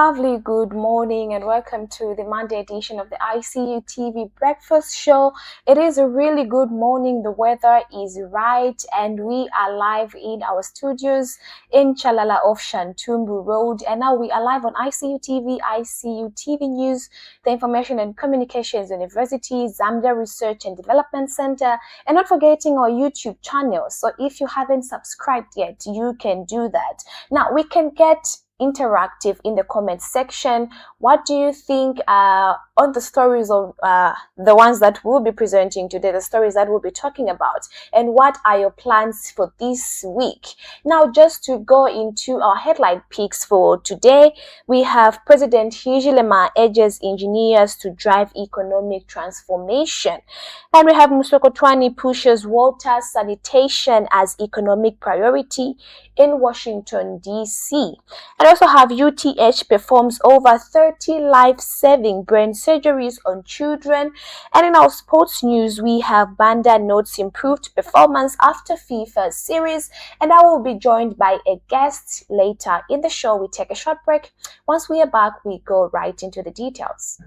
lovely good morning and welcome to the Monday edition of the ICU TV Breakfast Show. It is a really good morning. The weather is right and we are live in our studios in Chalala off Shantumbu Road. And now we are live on ICU TV News, the Information and Communications University, Zambia Research and Development Center, and not forgetting our YouTube channel. So if you haven't subscribed yet, you can do that. Now we can get interactive in the comment section. What do you think on the stories of the ones that we'll be presenting today, the stories that we'll be talking about, and what are your plans for this week? Now, just to go into our headline picks for today, we have President Hichilema urges engineers to drive economic transformation, and we have Musokotwani pushes water sanitation as economic priority in Washington, D.C. And also have UTH performs over 30 life-saving brain surgeries on children. And in our sports news, we have Banda notes improved performance after FIFA series. And I will be joined by a guest later in the show. We take a short break. Once we are back, we go right into the details.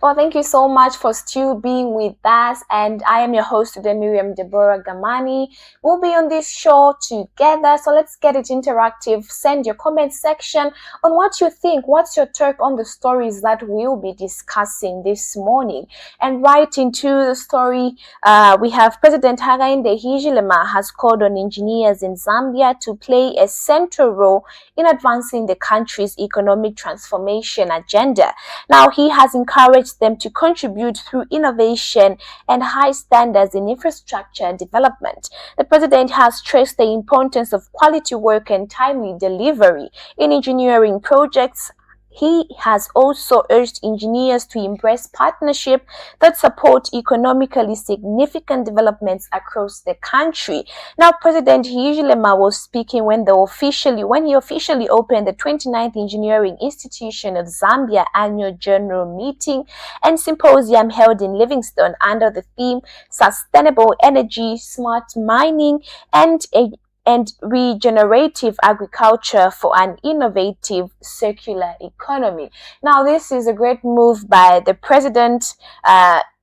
Well, thank you so much for still being with us, and I am your host today, Miriam Deborah Gamani. We'll be on this show together, so let's get it interactive. Send your comment section on what you think. What's your take on the stories that we'll be discussing this morning? And right into the story, we have President Hakainde Hichilema has called on engineers in Zambia to play a central role in advancing the country's economic transformation agenda. Now, he has encouraged them to contribute through innovation and high standards in infrastructure development. The president has stressed the importance of quality work and timely delivery in engineering projects. He has also urged engineers to embrace partnership that support economically significant developments across the country. Now, President Hichilema was speaking when he officially opened the 29th Engineering Institution of Zambia annual general meeting and symposium held in Livingstone under the theme Sustainable Energy, Smart Mining, and regenerative agriculture for an innovative circular economy. Now, this is a great move by the president,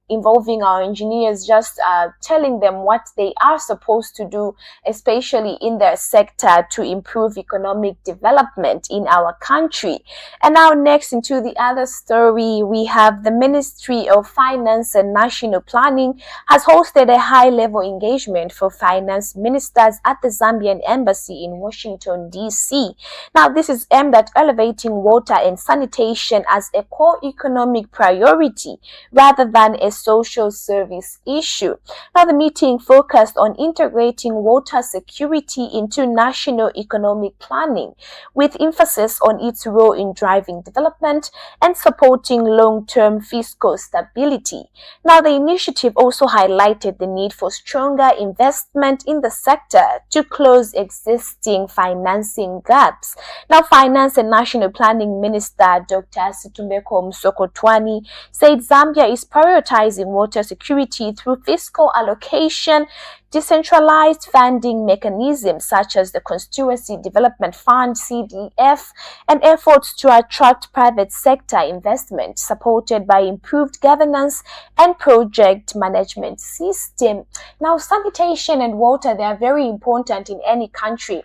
involving our engineers, just telling them what they are supposed to do, especially in their sector, to improve economic development in our country. And now next into the other story, we have the Ministry of Finance and National Planning has hosted a high-level engagement for finance ministers at the Zambian Embassy in Washington, D.C. Now, this is aimed at elevating water and sanitation as a core economic priority rather than a social service issue. Now, the meeting focused on integrating water security into national economic planning, with emphasis on its role in driving development and supporting long-term fiscal stability. Now, the initiative also highlighted the need for stronger investment in the sector to close existing financing gaps. Now, Finance and National Planning Minister Dr. Situmbeko Musokotwani said Zambia is prioritizing water security through fiscal allocation, decentralized funding mechanisms such as the Constituency Development Fund (CDF), and efforts to attract private sector investment supported by improved governance and project management system. Now, sanitation and water, they are very important in any country,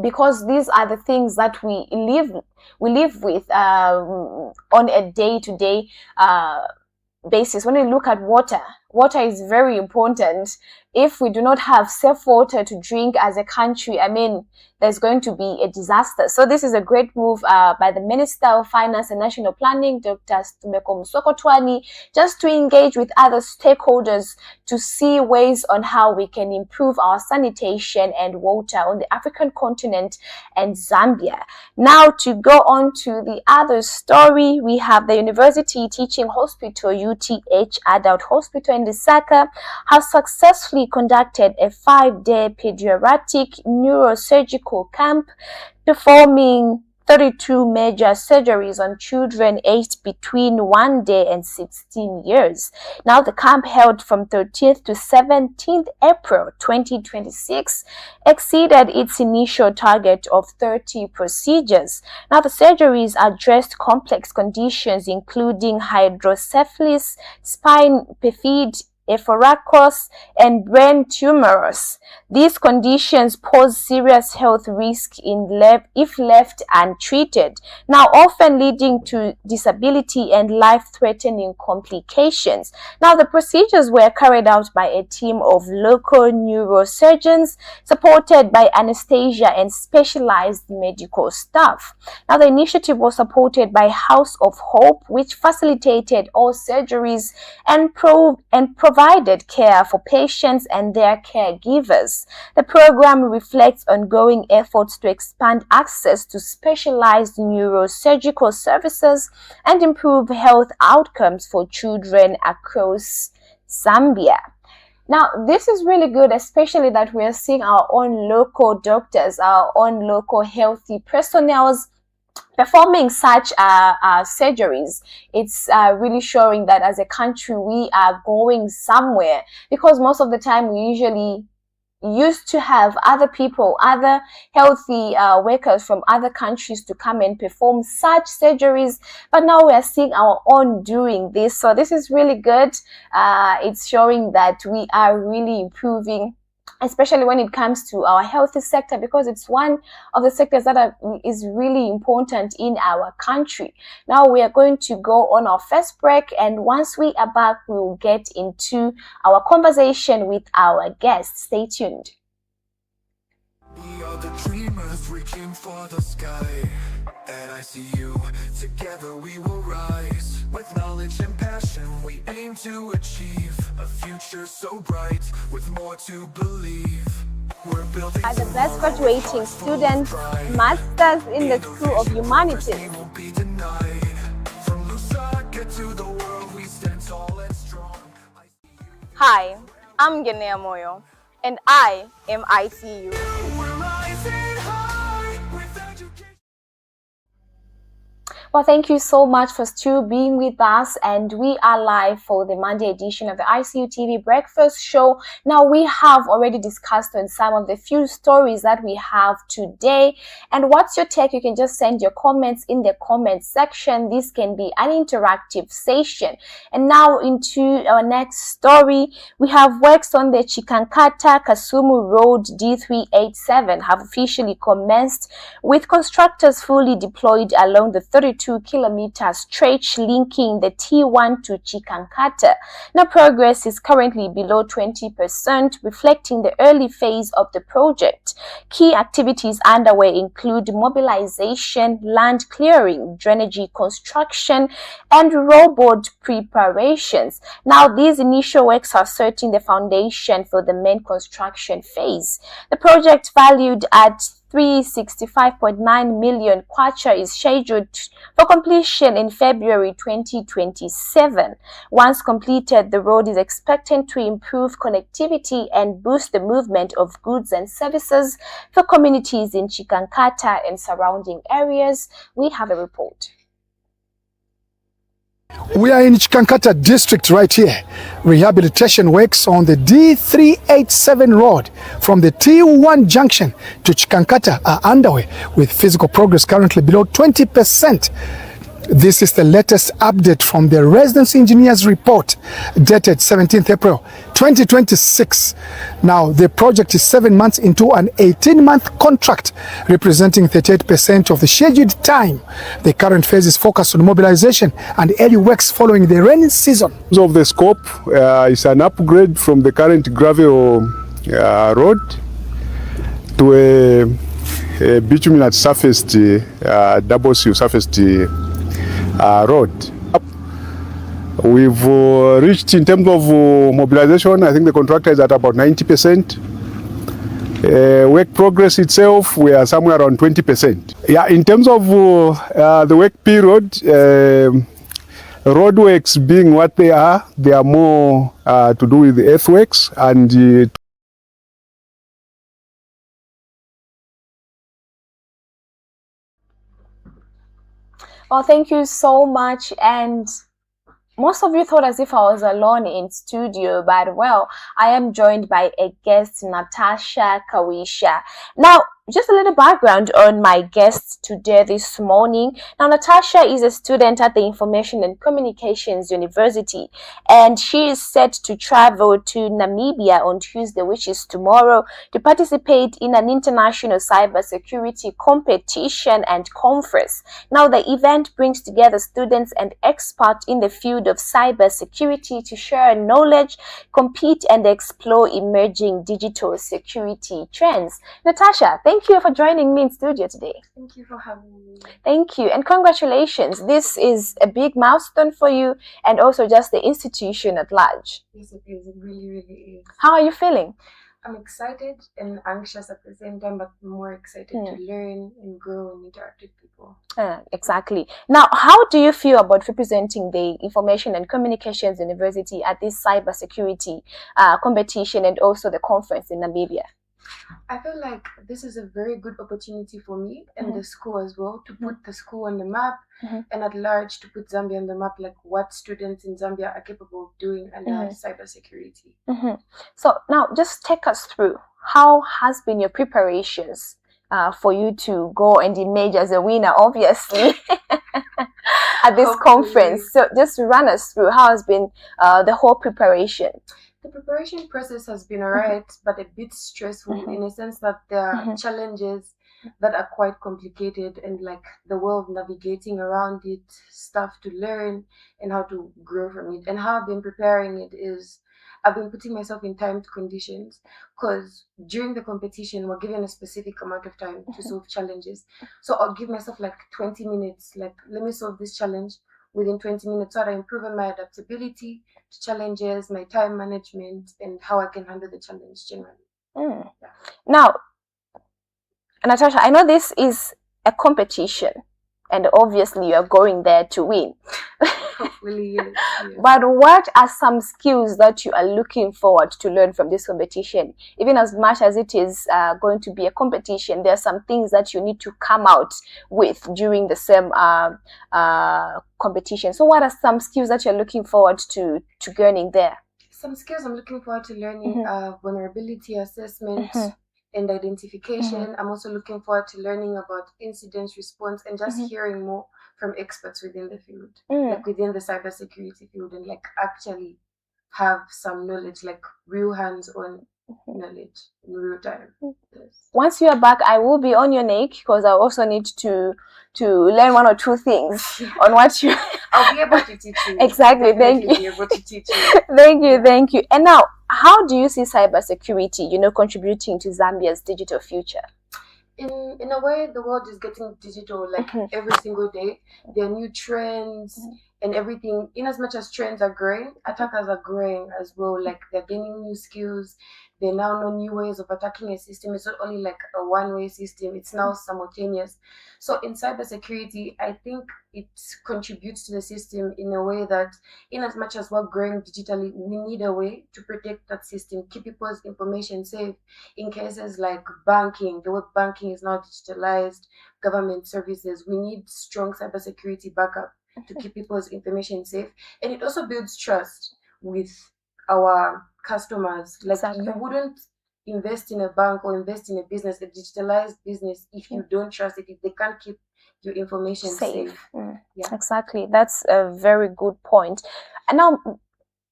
because these are the things that we live with on a day-to-day basis. When we look at water is very important. If we do not have safe water to drink as a country, I mean, there's going to be a disaster. So this is a great move by the Minister of Finance and National Planning, Dr. Situmbeko Musokotwani, just to engage with other stakeholders to see ways on how we can improve our sanitation and water on the African continent and Zambia. Now, to go on to the other story, we have the University Teaching Hospital, UTH Adult Hospital in Ndisaka have successfully conducted a 5-day pediatric neurosurgical camp, performing 32 major surgeries on children aged between 1 day and 16 years. Now, the camp, held from 13th to 17th April 2026, exceeded its initial target of 30 procedures. Now, the surgeries addressed complex conditions including hydrocephalus, spine bifida, ephorachus, and brain tumors. These conditions pose serious health risk if left untreated, now often leading to disability and life-threatening complications. Now, the procedures were carried out by a team of local neurosurgeons supported by anesthesia and specialized medical staff. Now, the initiative was supported by House of Hope, which facilitated all surgeries and provided care for patients and their caregivers. The program reflects ongoing efforts to expand access to specialized neurosurgical services and improve health outcomes for children across Zambia. Now, this is really good, especially that we are seeing our own local doctors, our own local healthy personnel performing such surgeries. It's really showing that as a country we are going somewhere, because most of the time we usually used to have other people, other healthy workers from other countries to come and perform such surgeries, but now we are seeing our own doing this. So this is really good. It's showing that we are really improving, especially when it comes to our health sector, because it's one of the sectors that is really important in our country. Now we are going to go on our first break, and once we are back, we will get into our conversation with our guests. Stay tuned. We are the dreamers reaching for the sky. At ICU, together we will rise. With knowledge and passion, we aim to achieve a future so bright, with more to believe. We're building The best graduating student, Masters in the School of Humanities. From Lusaka to the world, we stand tall and strong. Hi, I'm Genea Moyo, and I am ICU. We're rising high with education. Well, thank you so much for still being with us, and we are live for the Monday edition of the ICU TV Breakfast Show. Now, we have already discussed on some of the few stories that we have today, and what's your take? You can just send your comments in the comment section. This can be an interactive session. And now into our next story, we have works on the Chikankata Kasumu Road D387 have officially commenced, with constructors fully deployed along the 32-kilometer stretch linking the T1 to Chikankata. Now, progress is currently below 20%, reflecting the early phase of the project. Key activities underway include mobilization, land clearing, drainage construction, and road preparations. Now, these initial works are setting the foundation for the main construction phase. The project, valued at 365.9 million kwacha, is scheduled for completion in February 2027. Once completed, the road is expected to improve connectivity and boost the movement of goods and services for communities in Chikankata and surrounding areas. We have a report. We are in Chikankata district right here. Rehabilitation works on the D387 road from the T1 junction to Chikankata are underway, with physical progress currently below 20%. This is the latest update from the Residence Engineers report dated 17th April 2026. Now, the project is 7 months into an 18-month contract, representing 38% of the scheduled time. The current phase is focused on mobilization and early works following the rainy season. Of the scope is an upgrade from the current gravel road to a bituminous surfaced double seal surfaced road. We've reached, in terms of mobilization, I think the contractor is at about 90%. Work progress itself, we are somewhere around 20%. Yeah, in terms of the work period, Roadworks being what they are more to do with the earthworks and Well, thank you so much. And most of you thought as if I was alone in studio, but well, I am joined by a guest, Natasha Kawisha. Now, just a little background on my guest today this morning. Now, Natasha is a student at the Information and Communications University, and she is set to travel to Namibia on Tuesday, which is tomorrow, to participate in an international cybersecurity competition and conference. Now, the event brings together students and experts in the field of cybersecurity to share knowledge, compete, and explore emerging digital security trends. Natasha, thank you for joining me in studio today. Thank you for having me. Thank you, and congratulations. This is a big milestone for you and also just the institution at large. Yes, it is. It really, really is. How are you feeling? I'm excited and anxious at the same time, but more excited to learn and grow and interact with people. Exactly. Now, how do you feel about representing the Information and Communications University at this cybersecurity competition and also the conference in Namibia? I feel like this is a very good opportunity for me and the school as well to put the school on the map and at large to put Zambia on the map, like what students in Zambia are capable of doing under cybersecurity. So now just take us through how has been your preparations for you to go and emerge as a winner, obviously, at this conference. So just run us through how has been the whole preparation. The preparation process has been alright, but a bit stressful in a sense that there are challenges that are quite complicated and like the way of navigating around it, stuff to learn and how to grow from it. And how I've been preparing it is I've been putting myself in timed conditions because during the competition, we're given a specific amount of time to solve challenges. So I'll give myself like 20 minutes, like let me solve this challenge within 20 minutes so that I improve on my adaptability to challenges, my time management, and how I can handle the challenge generally. Now, Natasha, I know this is a competition and obviously you're going there to win. Hopefully, yes. But what are some skills that you are looking forward to learn from this competition? Even as much as it is going to be a competition, there are some things that you need to come out with during the same competition. So what are some skills that you're looking forward to gaining there? Some skills I'm looking forward to learning are vulnerability assessment and identification. I'm also looking forward to learning about incident response and just hearing more from experts within the field, like within the cybersecurity field, and like actually have some knowledge, like real hands-on knowledge in real time. Yes. Once you are back, I will be on your neck because I also need to learn one or two things on what you. I'll be able to teach you. Exactly. Thank you. Be able to teach you. Thank you. And now, how do you see cybersecurity, contributing to Zambia's digital future? In a way, the world is getting digital like every single day. There are new trends and everything. In as much as trends are growing, attackers are growing as well. Like they're gaining new skills. They now know new ways of attacking a system. It's not only like a one-way system. It's now simultaneous. So in cybersecurity, I think it contributes to the system in a way that in as much as we're growing digitally, we need a way to protect that system, keep people's information safe in cases like banking. The way banking is now digitalized, government services, we need strong cybersecurity backup to keep people's information safe. And it also builds trust with our customers. Like you wouldn't invest in a bank or invest in a business, a digitalized business, if you don't trust it, if they can't keep your information safe. Exactly. That's a very good point. And now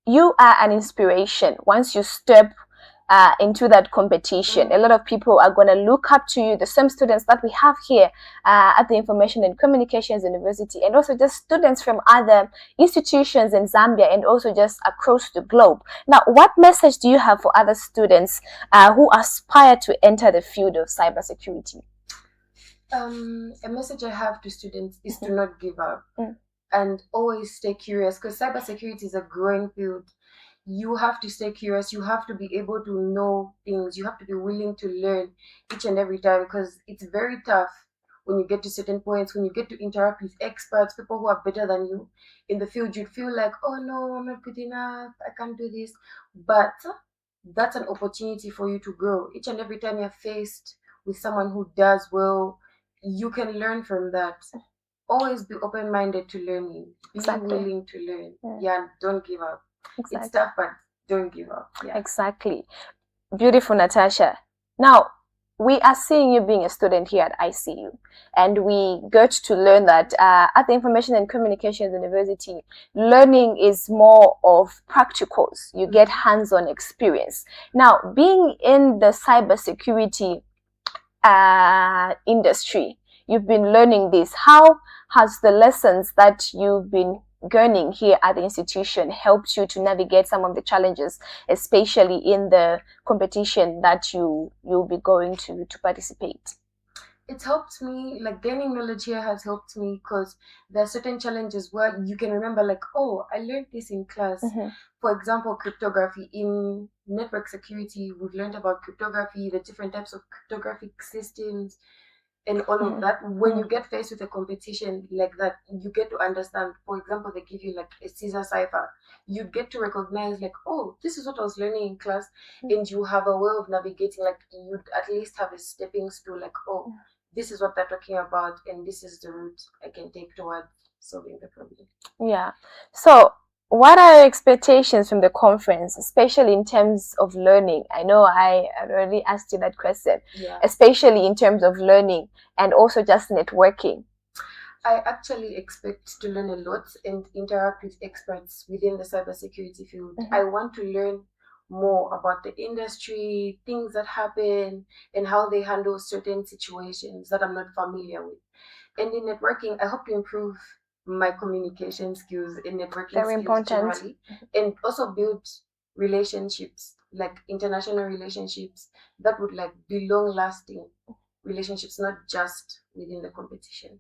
you are an inspiration. Once you step into that competition, a lot of people are going to look up to you, the same students that we have here at the Information and Communications University, and also just students from other institutions in Zambia and also just across the globe. Now, what message do you have for other students who aspire to enter the field of cybersecurity? A message I have to students is to not give up and always stay curious, because cybersecurity is a growing field. You have to stay curious. You have to be able to know things. You have to be willing to learn each and every time, because it's very tough when you get to certain points, when you get to interact with experts, people who are better than you in the field, you'd feel like, oh no, I'm not good enough, I can't do this. But that's an opportunity for you to grow. Each and every time you're faced with someone who does well, you can learn from that. Always be open-minded to learning. Be willing to learn. Yeah, don't give up. It's tough, but don't give up. Yeah. Exactly. Beautiful, Natasha. Now, we are seeing you being a student here at ICU, and we got to learn that at the Information and Communications University, learning is more of practicals. You get hands-on experience. Now, being in the cybersecurity industry, you've been learning this. How has the lessons that you've been learning here at the institution helped you to navigate some of the challenges, especially in the competition that you'll be going to participate? It's helped me, like gaining knowledge here has helped me, because there are certain challenges where you can remember, like, oh, I learned this in class. For example, cryptography. In network security, we've learned about cryptography, the different types of cryptographic systems, and all of that. When you get faced with a competition like that, you get to understand. For example, they give you like a Caesar cipher. You get to recognize, like, oh, this is what I was learning in class, and you have a way of navigating. Like, you'd at least have a stepping stool, like, oh, this is what they're talking about, and this is the route I can take towards solving the problem. Yeah. So, what are your expectations from the conference, especially in terms of learning? I know I already asked you that question, especially in terms of learning and also just networking. I actually expect to learn a lot and interact with experts within the cybersecurity field. I want to learn more about the industry, things that happen, and how they handle certain situations that I'm not familiar with. And in networking, I hope to improve my communication skills and networking skills generally, and also build relationships, like international relationships that would like be long-lasting relationships, not just within the competition.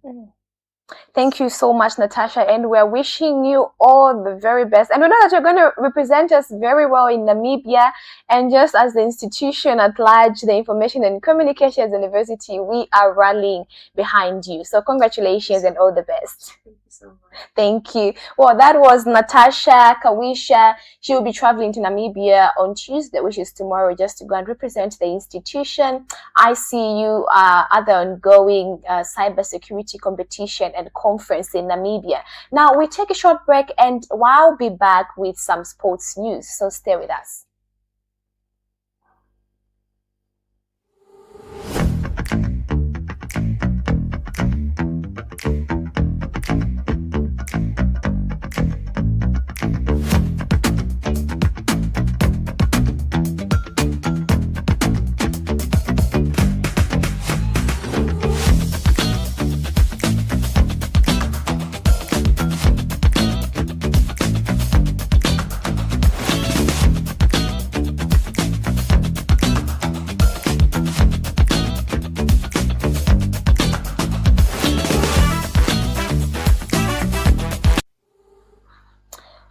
Thank you so much, Natasha, and we're wishing you all the very best. And we know that you're going to represent us very well in Namibia, and just as the institution at large, the Information and Communications University, we are rallying behind you. So congratulations and all the best. Thank you so much. Thank you. Well, that was Natasha Kawisha. She will be traveling to Namibia on Tuesday, which is tomorrow, just to go and represent the institution. ICU other ongoing cybersecurity competition and conference in Namibia. Now, we take a short break, and I'll be back with some sports news. So stay with us.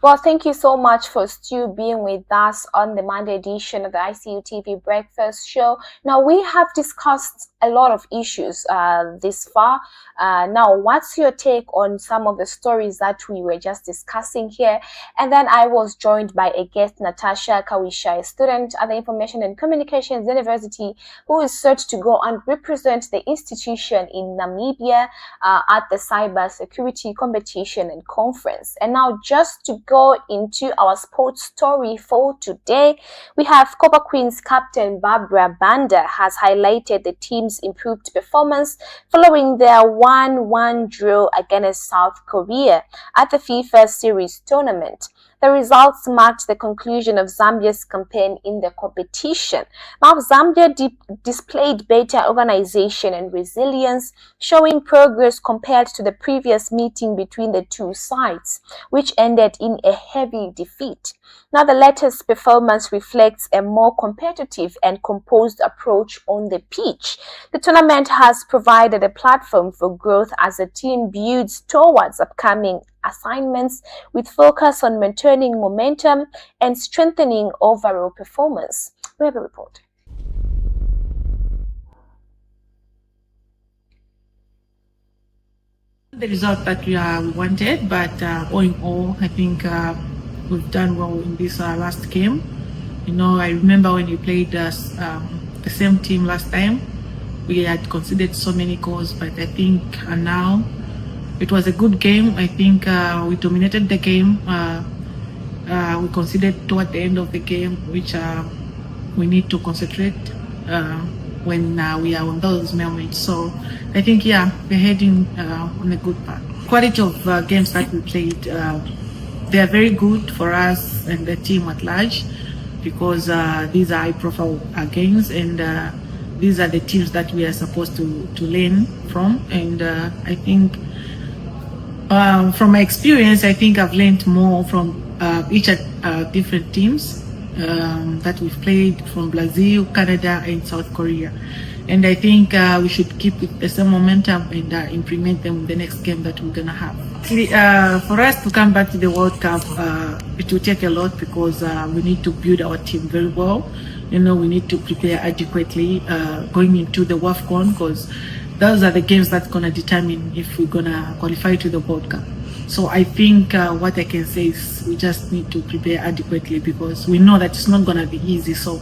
Well, thank you so much for Stu being with us on the Monday edition of the ICU TV Breakfast Show. Now, we have discussed a lot of issues this far. Now, what's your take on some of the stories that we were just discussing here? And then I was joined by a guest, Natasha Kawisha, a student at the Information and Communications University, who is set to go and represent the institution in Namibia at the Cyber Security Competition and Conference. And now, just to go into our sports story for today, we have Copper Queens captain Barbara Banda has highlighted the team's improved performance following their 1-1 draw against South Korea at the FIFA Series tournament. The results marked the conclusion of Zambia's campaign in the competition. Now, Zambia displayed better organization and resilience, showing progress compared to the previous meeting between the two sides, which ended in a heavy defeat. Now, the latest performance reflects a more competitive and composed approach on the pitch. The tournament has provided a platform for growth as the team builds towards upcoming assignments with focus on maintaining momentum and strengthening overall performance. We have a report. The result that we wanted, but all in all, I think we've done well in this last game. You know, I remember when we played the same team last time, we had conceded so many goals, but I think now it was a good game. I think we dominated the game. We conceded toward the end of the game, which we need to concentrate when we are on those moments. So I think, yeah, we're heading on a good path. Quality of games that we played, they are very good for us and the team at large, because these are high-profile games, and these are the teams that we are supposed to learn from. And I think from my experience, I think I've learned more from each different teams that we've played, from Brazil, Canada, and South Korea. And I think we should keep the same momentum and implement them in the next game that we're gonna have. For us to come back to the World Cup, it will take a lot, because we need to build our team very well. You know, we need to prepare adequately going into the WAFCON, because those are the games that's gonna determine if we're gonna qualify to the World Cup. So I think what I can say is we just need to prepare adequately, because we know that it's not gonna be easy. So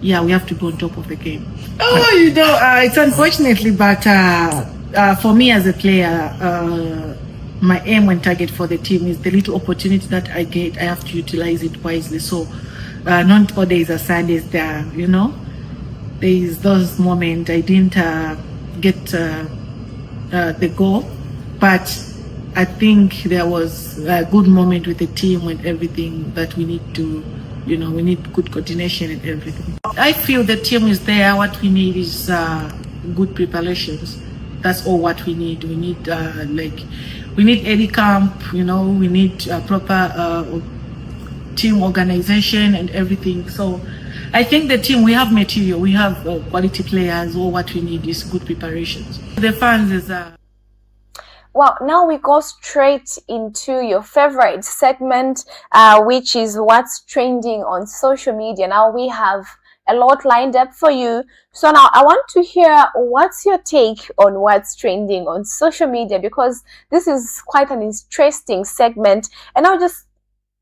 yeah, we have to go on top of the game. Oh, you know, it's unfortunately, but for me as a player, my aim and target for the team is the little opportunity that I get, I have to utilize it wisely. So not all days are Sundays there, you know. There is those moments I didn't get the goal, but I think there was a good moment with the team and everything that we need to, you know, we need good coordination and everything. I feel the team is there. What we need is good preparations. That's all what we need. We need we need Eddie Camp, you know, we need proper team organization and everything. So I think the team, we have material, we have quality players. All what we need is good preparations. The fans is Well, now we go straight into your favorite segment, which is what's trending on social media. Now we have a lot lined up for you. So now I want to hear what's your take on what's trending on social media, because this is quite an interesting segment. And now, just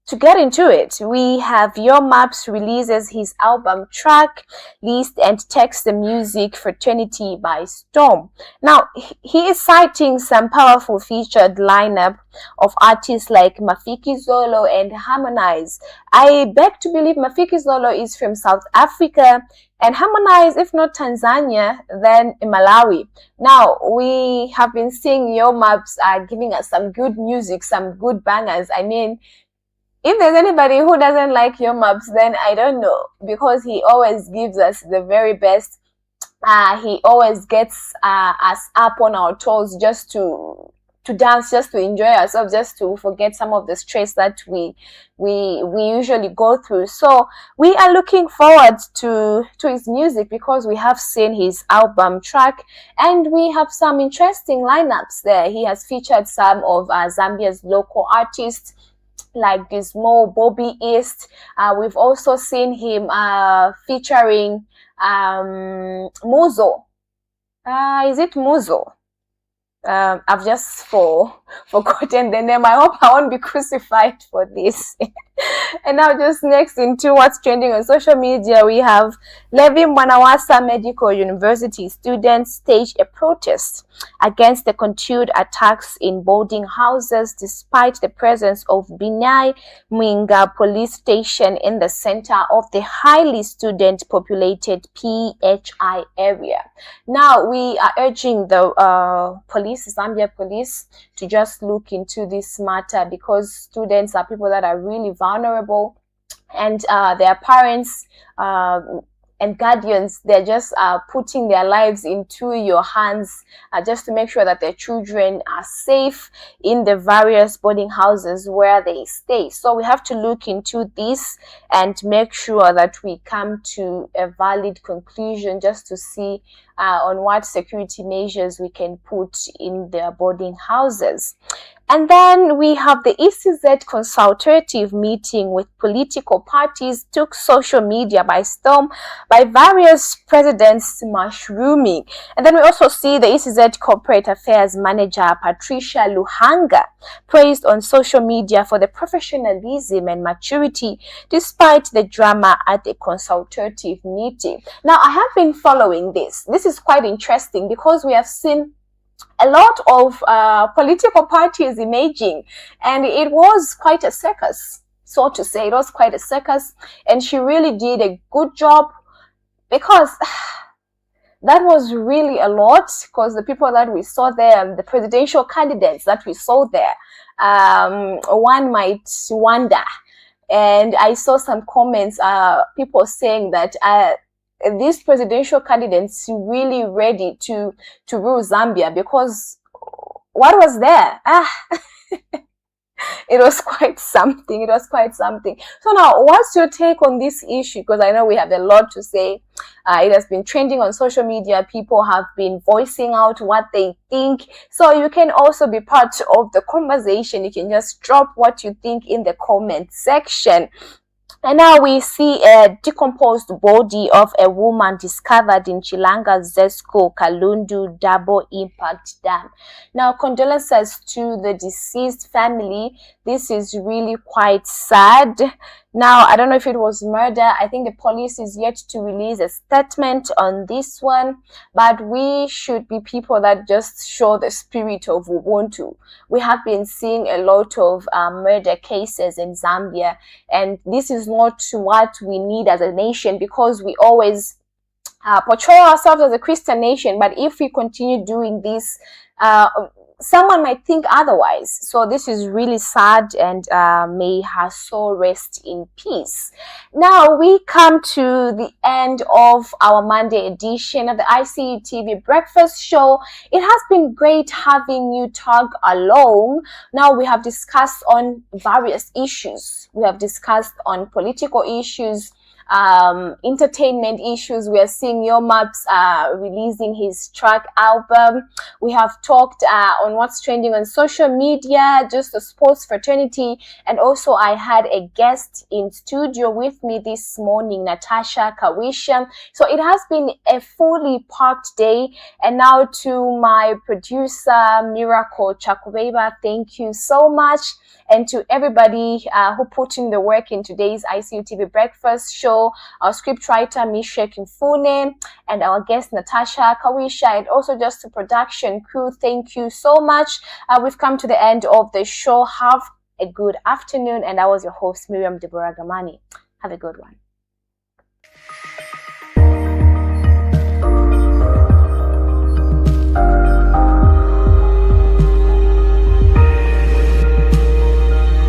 to get into it, we have Your Maps releases his album track list and takes the music fraternity by storm. Now, he is citing some powerful featured lineup of artists like Mafiki Zolo and Harmonize. I beg to believe Mafiki Zolo is from South Africa, and Harmonize, if not Tanzania, then Malawi. Now, we have been seeing Your Maps giving us some good music, some good bangers. I mean, if there's anybody who doesn't like Your Maps, then I don't know, because he always gives us the very best. He always gets us up on our toes just to dance, just to enjoy ourselves, just to forget some of the stress that we usually go through. So we are looking forward to his music, because we have seen his album track and we have some interesting lineups there. He has featured some of Zambia's local artists like Dismo, Bobby East. We've also seen him featuring Muzo. Is it Muzo? I've just forgotten the name. I hope I won't be crucified for this. And now, just next into what's trending on social media, we have Levi Mwanawasa Medical University students stage a protest against the continued attacks in boarding houses, despite the presence of Binai Mwinga police station in the center of the highly student populated PHI area. Now, we are urging the Zambia police to just look into this matter, because students are people that are really vulnerable, and their parents and guardians, they're just putting their lives into your hands just to make sure that their children are safe in the various boarding houses where they stay. So we have to look into this and make sure that we come to a valid conclusion, just to see on what security measures we can put in their boarding houses. And then we have the ECZ consultative meeting with political parties took social media by storm by various presidents mushrooming. And then we also see the ECZ corporate affairs manager Patricia Luhanga praised on social media for the professionalism and maturity despite the drama at the consultative meeting. Now, I have been following this. This is quite interesting because we have seen a lot of political parties emerging, and it was quite a circus, so to say. It was quite a circus, and she really did a good job, because that was really a lot, because the people that we saw there, the presidential candidates that we saw there, one might wonder. And I saw some comments, people saying that these presidential candidates really ready to rule Zambia, because what was there? It was quite something. It was quite something. So now, what's your take on this issue? Because I know we have a lot to say. It has been trending on social media. People have been voicing out what they think. So you can also be part of the conversation. You can just drop what you think in the comment section. And now we see a decomposed body of a woman discovered in Chilanga's Zesco Kalundu Double Impact Dam. Now, condolences to the deceased family. This is really quite sad. Now, I don't know if it was murder. I think the police is yet to release a statement on this one. But we should be people that just show the spirit of Ubuntu. We have been seeing a lot of murder cases in Zambia. And this is not what we need as a nation, because we always portray ourselves as a Christian nation. But if we continue doing this, someone might think otherwise. So this is really sad, and may her soul rest in peace. Now we come to the end of our Monday edition of the ICU TV Breakfast Show. It has been great having you tag along. Now we have discussed on various issues. We have discussed on political issues, entertainment issues. We are seeing Yo Maps releasing his track album. We have talked on what's trending on social media, just the sports fraternity, and also I had a guest in studio with me this morning, Natasha Kawisha. So it has been a fully packed day. And now to my producer Miracle Chakubeba, thank you so much. And to everybody who put in the work in today's ICU TV Breakfast Show, our scriptwriter Mishek Mfune, and our guest Natasha Kawisha, and also just the production crew, thank you so much. We've come to the end of the show. Have a good afternoon, and I was your host Miriam Deborah Gamani. Have a good one.